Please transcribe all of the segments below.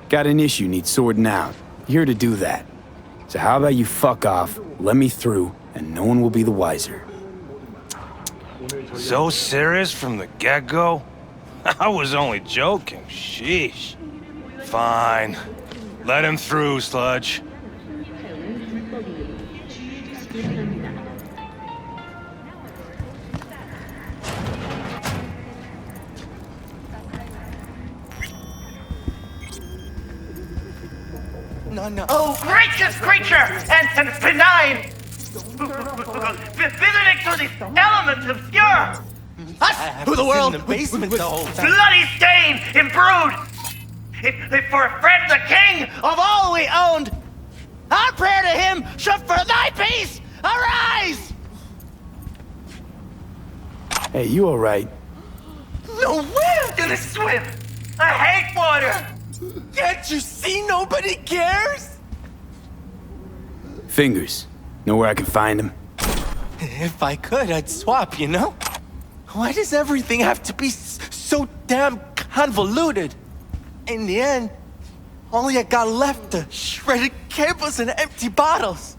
Got an issue needs sorting out. Here to do that. So how about you fuck off, let me through, and no one will be the wiser. So serious from the get-go? I was only joking, sheesh. Fine. Let him through, Sludge. No. Oh, righteous creature and benign! Visiting through these elements obscure! Us, Who the world? in the basement the whole time. bloody stain, imbrued! If for a friend the king of all we owned, our prayer to him should for thy peace arise! Hey, you alright? No way I'm gonna swim! I hate water! Can't you see nobody cares? Fingers. Know where I can find him? If I could, I'd swap, you know? Why does everything have to be so damn convoluted? In the end, all I got left are shredded cables and empty bottles.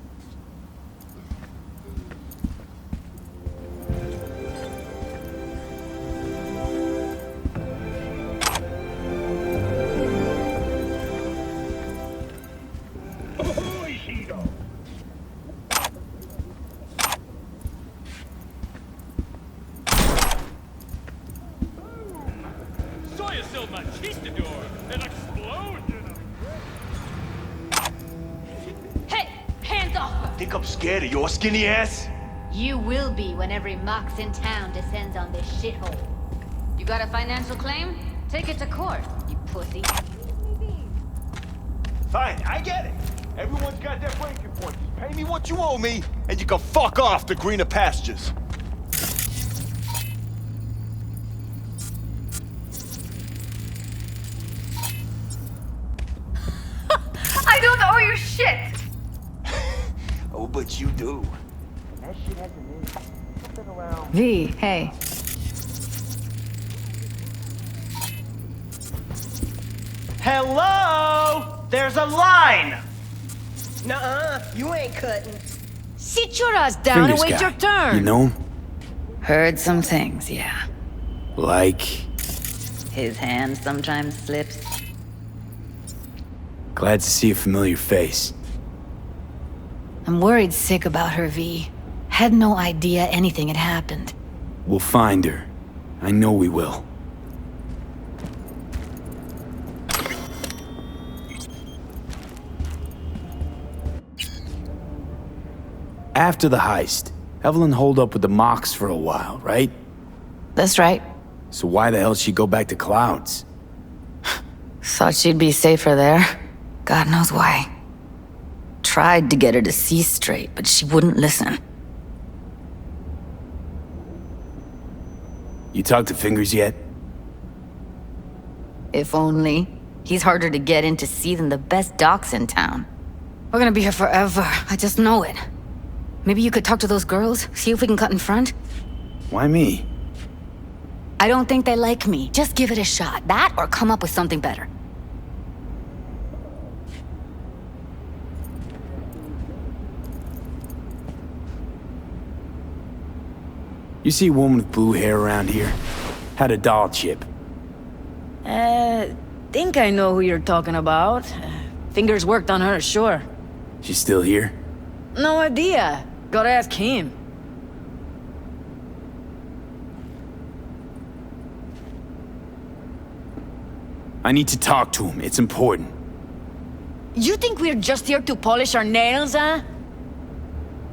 Hey, hands off! Think I'm scared of your skinny ass? You will be when every mox in town descends on this shithole. You got a financial claim? Take it to court, you pussy. Fine, I get it. Everyone's got their breaking point. Just pay me what you owe me, and you can fuck off to greener pastures. I don't owe you shit! Oh, but you do. V, hey. Hello? There's a line! Nuh-uh, you ain't cutting. Sit your ass down and Fingers wait guy. your turn. You know him? Heard some things, yeah. Like... His hand sometimes slips. Glad to see a familiar face. I'm worried sick about her, V. Had no idea anything had happened. We'll find her. I know we will. After the heist, Evelyn holed up with the Mox for a while, right? That's right. So why the hell she go back to Clouds? Thought she'd be safer there. God knows why. Tried to get her to see straight, but she wouldn't listen. You talked to Fingers yet? If only. He's harder to get in to see than the best docs in town. We're gonna be here forever. I just know it. Maybe you could talk to those girls, see if we can cut in front? Why me? I don't think they like me. Just give it a shot. That or come up with something better. You see a woman with blue hair around here? Had a doll chip. Think I know who you're talking about. Fingers worked on her, sure. She's still here? No idea. Gotta ask him. I need to talk to him. It's important. You think we're just here to polish our nails, huh?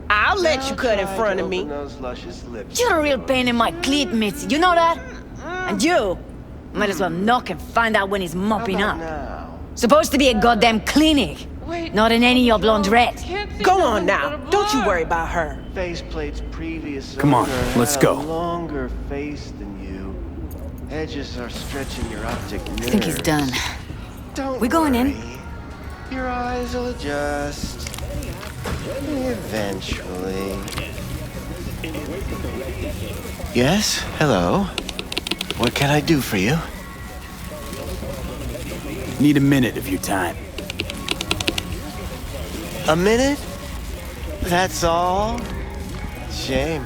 I'll let you cut in front of me. You're a real pain in my cleat, Mitzi. You know that? And you might as well knock and find out when he's mopping up. Supposed to be a goddamn clinic, not an any of laundrette. Go on now. Don't you worry about her. Faceplate's previous Come on, owner let's had go. a longer face than you. Edges are stretching your optic nerves. I think he's done. Don't We going in? worry. Your eyes will adjust. Eventually. Yes? Hello? What can I do for you? Need a minute of your time. A minute? That's all? Shame.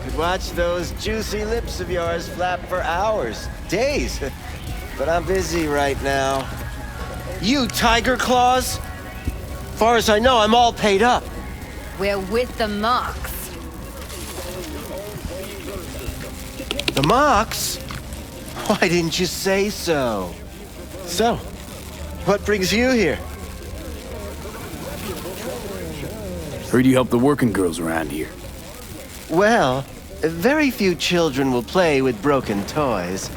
Could watch those juicy lips of yours flap for hours, days. But I'm busy right now. You, Tiger Claws? Far as I know, I'm all paid up. We're with the Mox. The Mox? Why didn't you say so? So, what brings you here? Heard you help the working girls around here. Well, very few children will play with broken toys.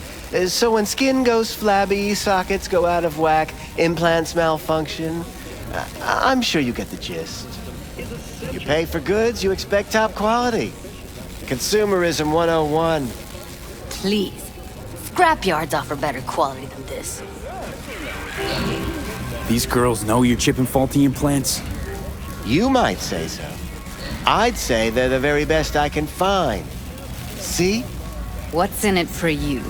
So when skin goes flabby, sockets go out of whack, implants malfunction, I'm sure you get the gist. You pay for goods, you expect top quality. Consumerism 101. Please. Scrapyards offer better quality than this. These girls know you're chipping faulty implants? You might say so. I'd say they're the very best I can find. See? What's in it for you?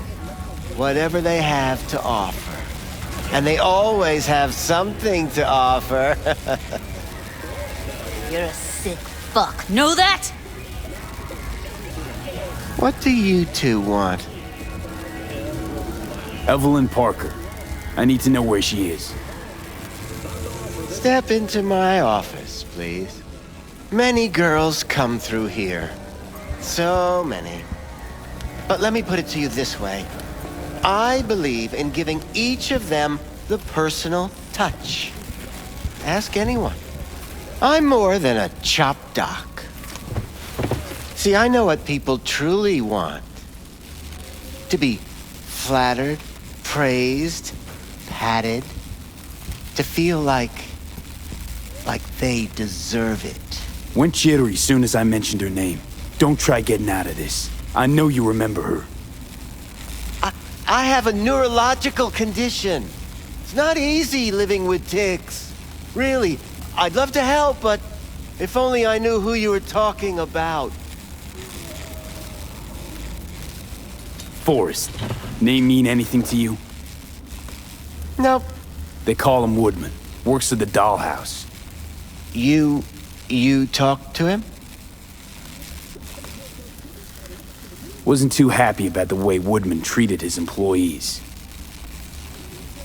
Whatever they have to offer. And they always have something to offer. You're a sick fuck. Know that? What do you two want? Evelyn Parker. I need to know where she is. Step into my office, please. Many girls come through here. So many. But let me put it to you this way. I believe in giving each of them the personal touch. Ask anyone. I'm more than a chop doc. See, I know what people truly want. To be flattered, praised, patted. To feel like they deserve it. Went jittery soon as I mentioned her name. Don't try getting out of this. I know you remember her. I have a neurological condition. It's not easy living with tics. Really, I'd love to help, but if only I knew who you were talking about. Forrest. Name mean anything to you? Nope. They call him Woodman. Works at the dollhouse. You talked to him? Wasn't too happy about the way Woodman treated his employees.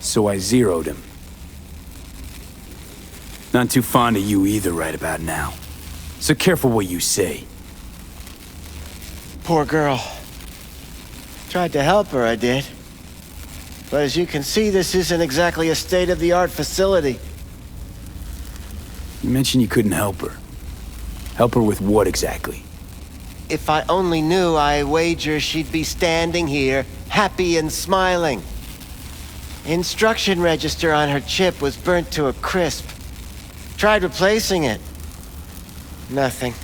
So I zeroed him. Not too fond of you either right about now. So careful what you say. Poor girl. Tried to help her, I did. But as you can see, this isn't exactly a state-of-the-art facility. You mentioned you couldn't help her. Help her with what exactly? If I only knew, I wager she'd be standing here, happy and smiling. Instruction register on her chip was burnt to a crisp. Tried replacing it. Nothing.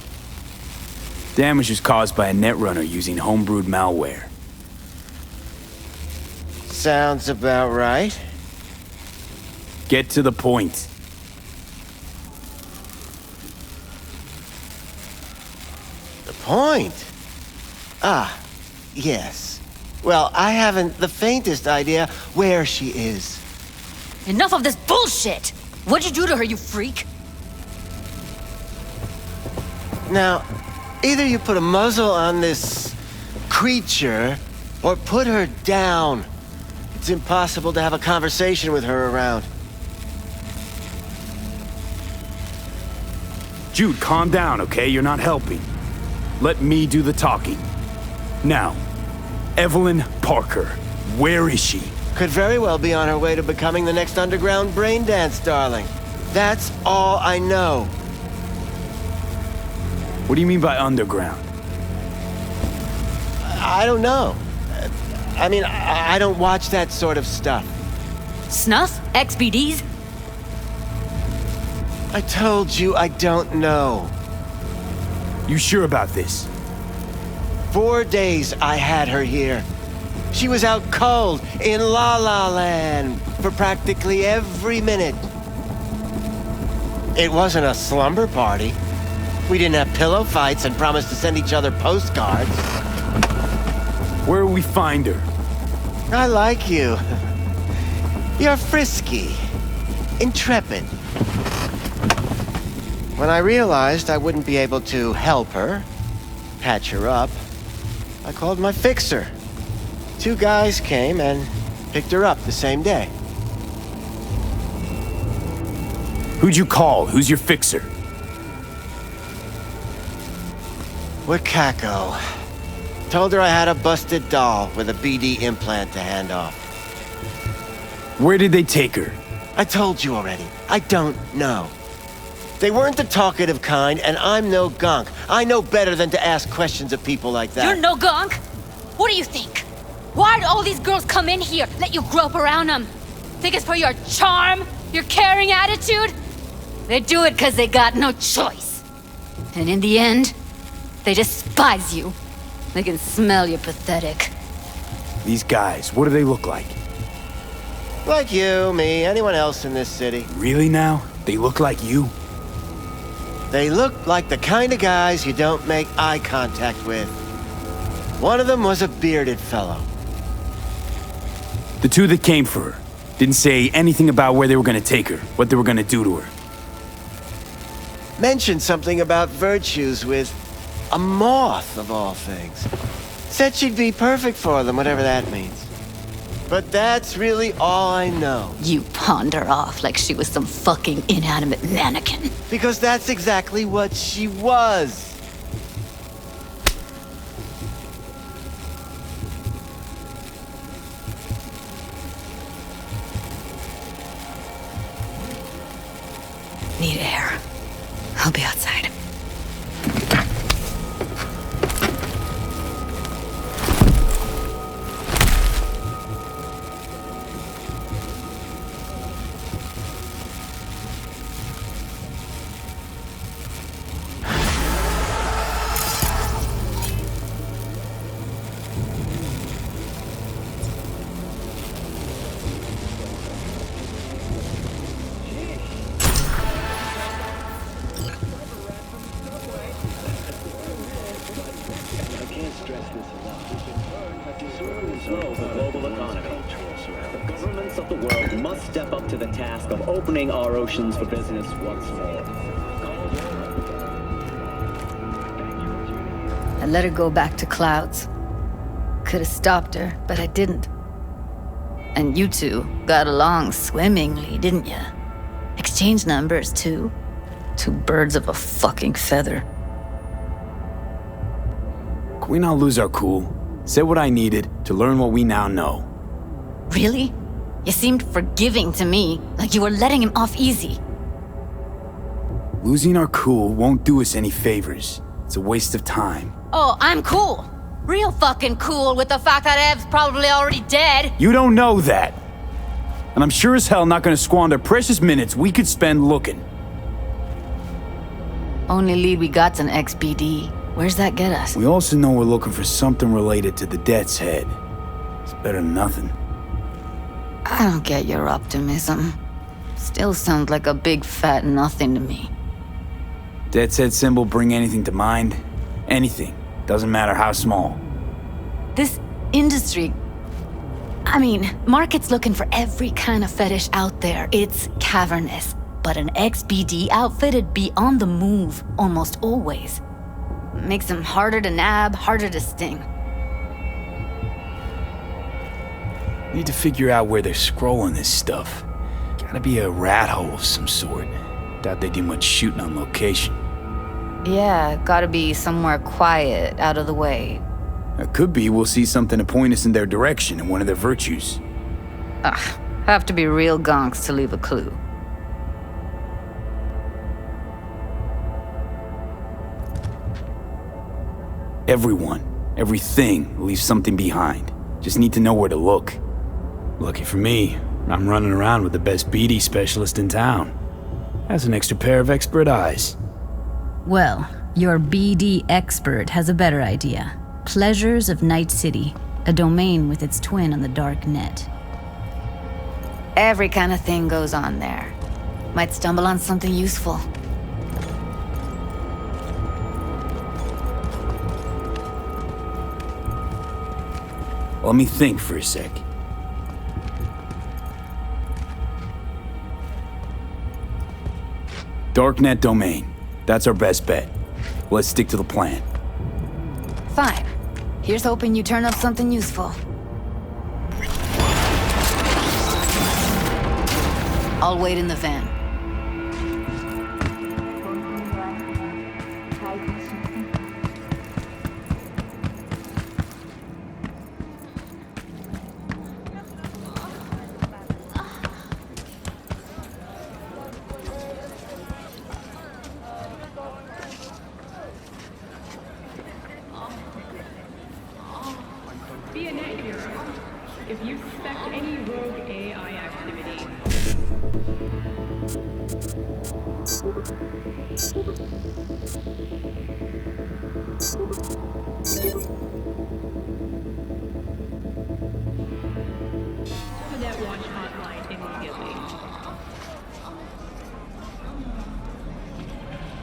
Damage was caused by a netrunner using homebrewed malware. Sounds about right. Get to the point. The point? Ah, yes. Well, I haven't the faintest idea where she is. Enough of this bullshit! What'd you do to her, you freak? Now, either you put a muzzle on this creature, or put her down. It's impossible to have a conversation with her around. Jude, calm down, okay? You're not helping. Let me do the talking. Now, Evelyn Parker, where is she? Could very well be on her way to becoming the next underground brain dance darling. That's all I know. What do you mean by underground? I don't know. I mean, I don't watch that sort of stuff. Snuff? XBDs? I told you I don't know. You sure about this? 4 days I had her here. She was out cold in La La Land for practically every minute. It wasn't a slumber party. We didn't have pillow fights and promised to send each other postcards. Where will we find her? I like you. You're frisky, intrepid. When I realized I wouldn't be able to help her, patch her up, I called my fixer. 2 guys came and picked her up the same day. Who'd you call? Who's your fixer? Wakako. Told her I had a busted doll with a BD implant to hand off. Where did they take her? I told you already. I don't know. They weren't the talkative kind, and I'm no gonk. I know better than to ask questions of people like that. You're no gunk? What do you think? Why'd all these girls come in here, let you grope around them? Think it's for your charm? Your caring attitude? They do it because they got no choice. And in the end, they despise you. They can smell you're pathetic. These guys, what do they look like? Like you, me, anyone else in this city. Really now? They look like you? They look like the kind of guys you don't make eye contact with. One of them was a bearded fellow. The 2 that came for her didn't say anything about where they were gonna take her, what they were gonna do to her. Mentioned something about virtues with a moth, of all things. Said she'd be perfect for them, whatever that means. But that's really all I know. You pawned her off like she was some fucking inanimate mannequin. Because that's exactly what she was. Need air. I'll be outside. Opening our oceans for business once more. I let her go back to Clouds. Could have stopped her, but I didn't. And you 2 got along swimmingly, didn't ya? Exchanged numbers, too. 2 birds of a fucking feather. Can we not lose our cool? Said what I needed to learn what we now know. Really? You seemed forgiving to me, like you were letting him off easy. Losing our cool won't do us any favors. It's a waste of time. Oh, I'm cool. Real fucking cool with the fact that Ev's probably already dead. You don't know that. And I'm sure as hell not gonna squander precious minutes we could spend looking. Only lead we got's an XBD. Where's that get us? We also know we're looking for something related to the Death's Head. It's better than nothing. I don't get your optimism. Still sounds like a big fat nothing to me. Death's Head symbol bring anything to mind? Anything. Doesn't matter how small. This industry... I mean, market's looking for every kind of fetish out there. It's cavernous. But an XBD outfit'd be on the move, almost always. Makes them harder to nab, harder to sting. Need to figure out where they're scrolling this stuff. Gotta be a rat hole of some sort. Doubt they do much shooting on location. Yeah, gotta be somewhere quiet, out of the way. It could be we'll see something to point us in their direction in one of their virtues. Ugh, have to be real gonks to leave a clue. Everyone, everything leaves something behind. Just need to know where to look. Lucky for me, I'm running around with the best BD specialist in town. Has an extra pair of expert eyes. Well, your BD expert has a better idea. Pleasures of Night City, a domain with its twin on the dark net. Every kind of thing goes on there. Might stumble on something useful. Let me think for a sec. Darknet domain. That's our best bet. Let's stick to the plan. Fine. Here's hoping you turn up something useful. I'll wait in the van. Be a net hero. If you suspect any rogue AI activity. The NetWatch hotline immediately.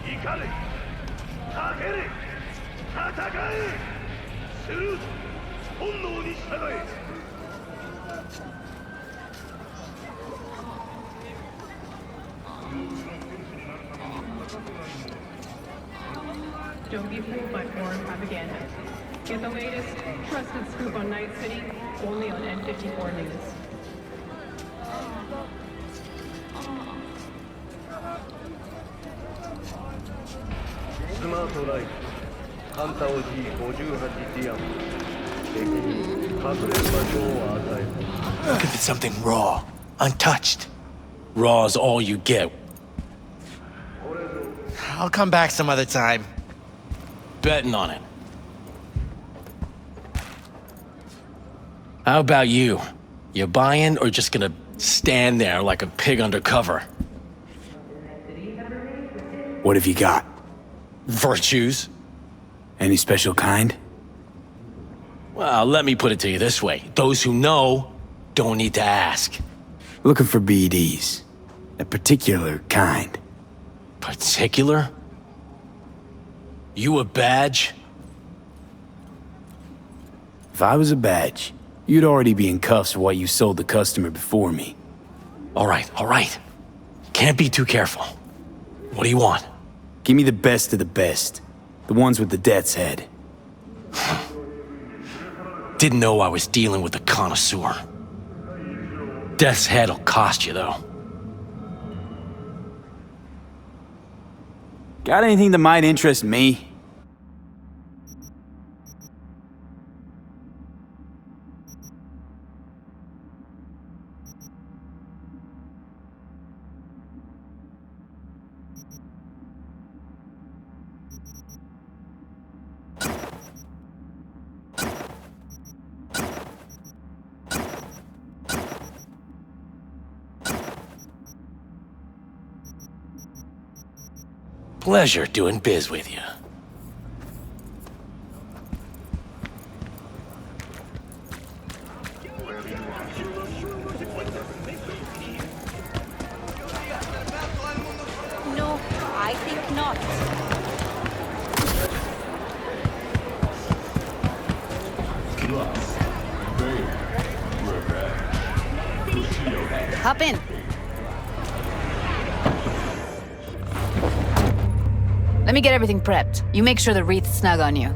Ikare! Takere! Tatakae! Suru! 本能に従え Don't be fooled by foreign propaganda. Get the latest, trusted scoop on Night City, only on N54 News. Smart Life. Hunter OG 58 ディアム。敵に隠れる場所を与える。 Look if it's something raw, untouched. Raw is all you get. I'll come back some other time. Betting on it. How about you? You buying or just gonna stand there like a pig under cover? What have you got? Virtues? Any special kind? Well, let me put it to you this way. Those who know don't need to ask. Looking for BDs. A particular kind. Particular? You a badge? If I was a badge, you'd already be in cuffs for what you sold the customer before me. All right. Can't be too careful. What do you want? Give me the best of the best. The ones with the death's head. Didn't know I was dealing with a connoisseur. Death's head'll cost you, though. Got anything that might interest me? Pleasure doing biz with you. No, I think not. Hop in. Let me get everything prepped. You make sure the wreath's snug on you.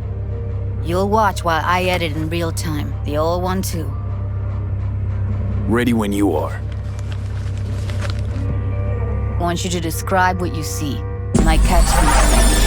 You'll watch while I edit in real time. The old one, too. Ready when you are. Want you to describe what you see. Might catch me.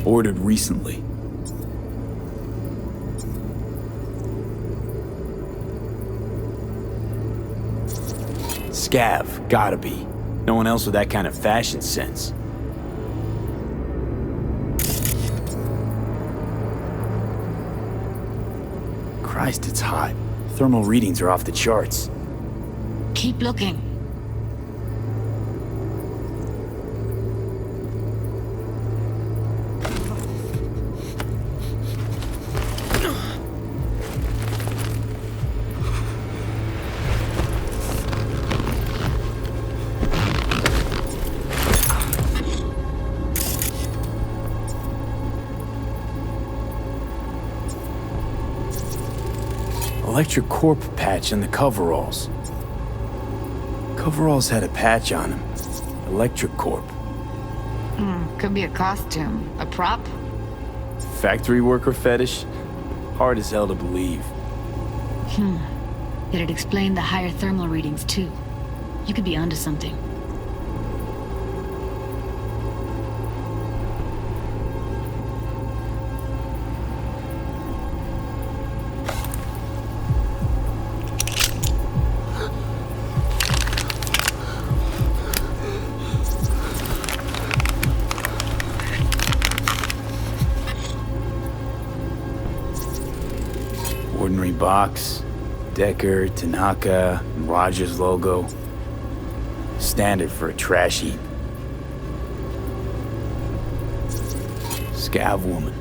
Ordered recently. Scav, gotta be. No one else with that kind of fashion sense. Christ, it's hot. Thermal readings are off the charts. Keep looking. Electric Corp patch on the coveralls. Coveralls had a patch on them. Electric Corp. Could be a costume. A prop? Factory worker fetish? Hard as hell to believe. It'd explain the higher thermal readings, too. You could be onto something. Ordinary box. Decker, Tanaka, and Rogers logo. Standard for a trash heap. Scav woman.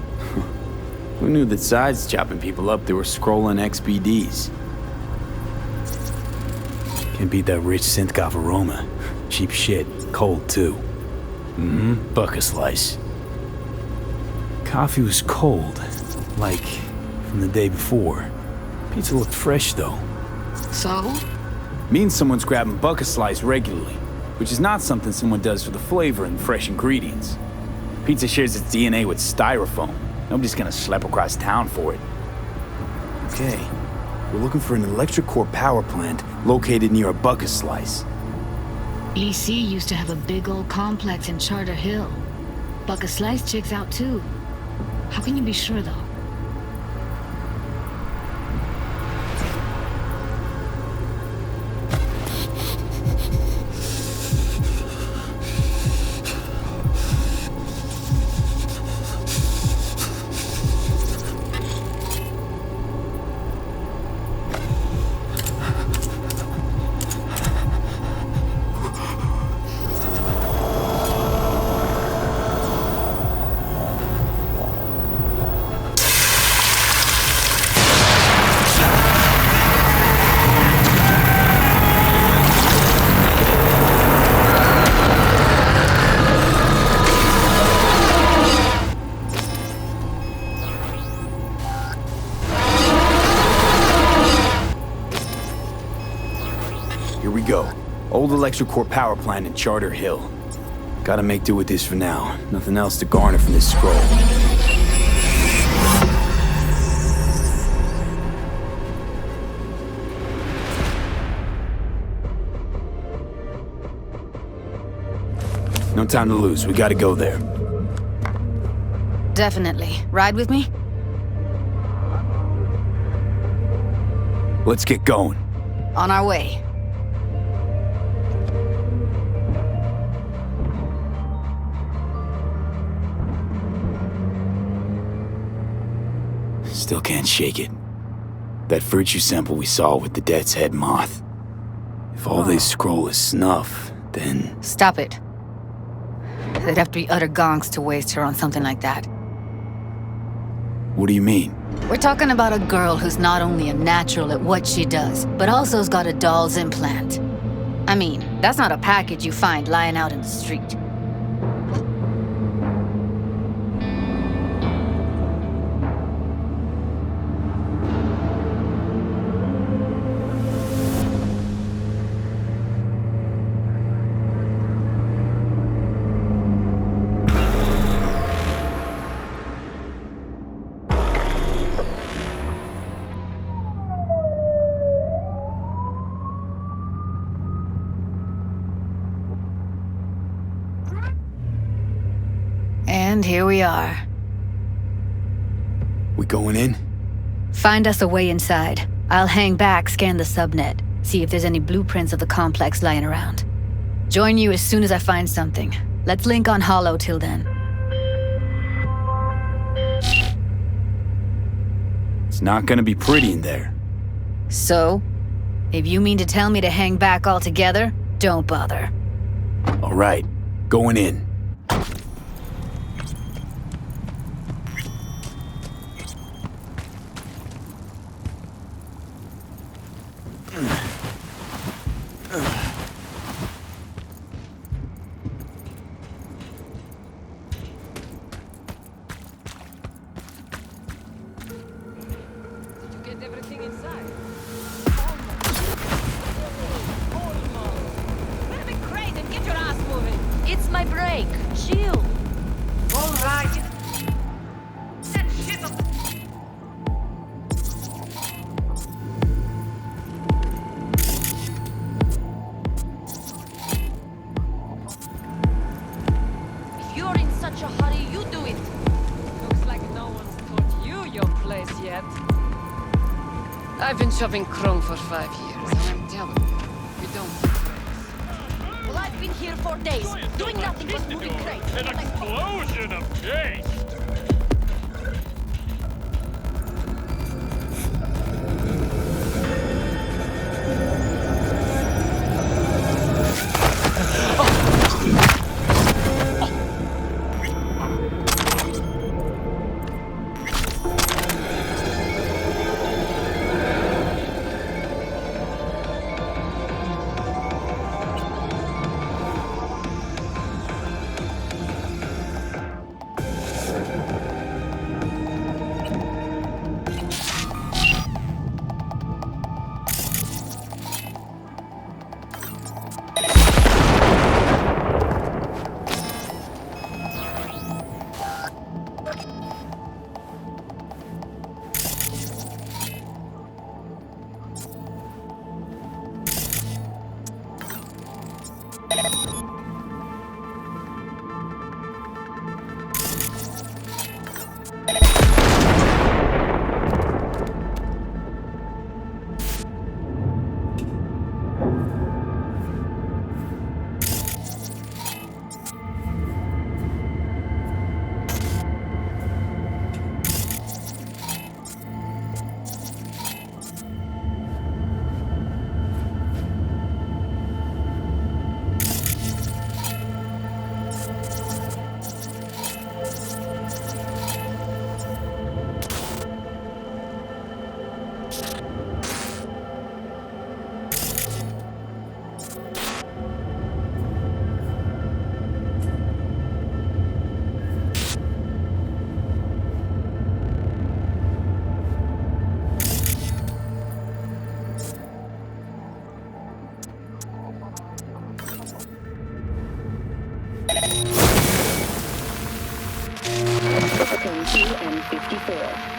Who knew that sides chopping people up, they were scrolling XBDs? Can't beat that rich synth-goth aroma. Cheap shit. Cold, too. Buck a slice. Coffee was cold. Like, from the day before. Pizza looked fresh, though. So? Means someone's grabbing bucket slice regularly, which is not something someone does for the flavor and fresh ingredients. Pizza shares its DNA with styrofoam. Nobody's gonna schlep across town for it. Okay, we're looking for an electric core power plant located near a bucket slice. EC used to have a big old complex in Charter Hill. Buck a Slice checks out, too. How can you be sure, though? Here we go. Old electric core power plant in Charter Hill. Gotta make do with this for now. Nothing else to garner from this scroll. No time to lose. We gotta go there. Definitely. Ride with me? Let's get going. On our way. Still can't shake it. That virtue sample we saw with the Death's Head moth. If all they scroll is snuff, then... Stop it. They'd have to be utter gonks to waste her on something like that. What do you mean? We're talking about a girl who's not only a natural at what she does, but also's got a doll's implant. I mean, that's not a package you find lying out in the street. And here we are. We going in? Find us a way inside. I'll hang back, scan the subnet, see if there's any blueprints of the complex lying around. Join you as soon as I find something. Let's link on Hollow till then. It's not gonna be pretty in there. So? If you mean to tell me to hang back altogether, don't bother. All right, going in. Did you get everything inside? yet. I've been shopping Krong for 5 years, and I'm telling you, we don't do this. Well, I've been here for days, doing nothing but moving crates. An explosion of taste!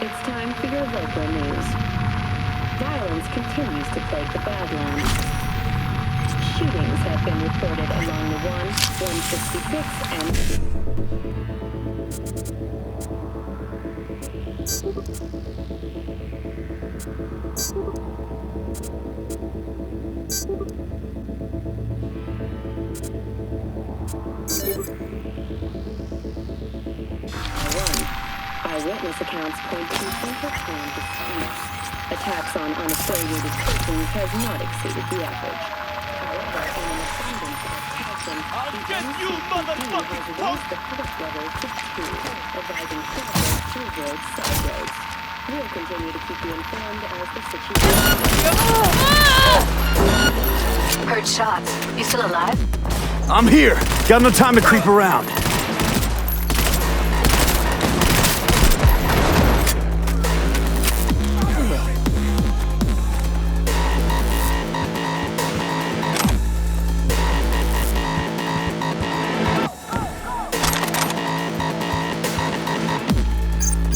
It's time for your local news. Violence continues to plague the Badlands. Shootings have been reported along the 166 Eyewitness accounts point to intertwined disputes. Attacks on unaffiliated persons has not exceeded the average. However, in an abundance of caution, the NCPD has raised the threat level to 2, advising travelers to avoid side roads. We'll continue to keep you informed as the situation... Heard shots. You still alive? I'm here. Got no time to creep around.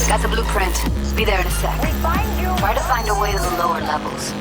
Got the blueprint. Be there in a sec. Try to find a way to the lower levels.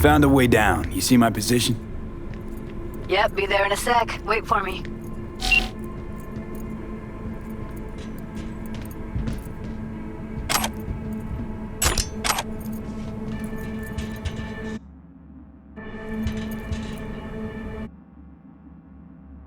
Found a way down. You see my position? Yep, be there in a sec. Wait for me.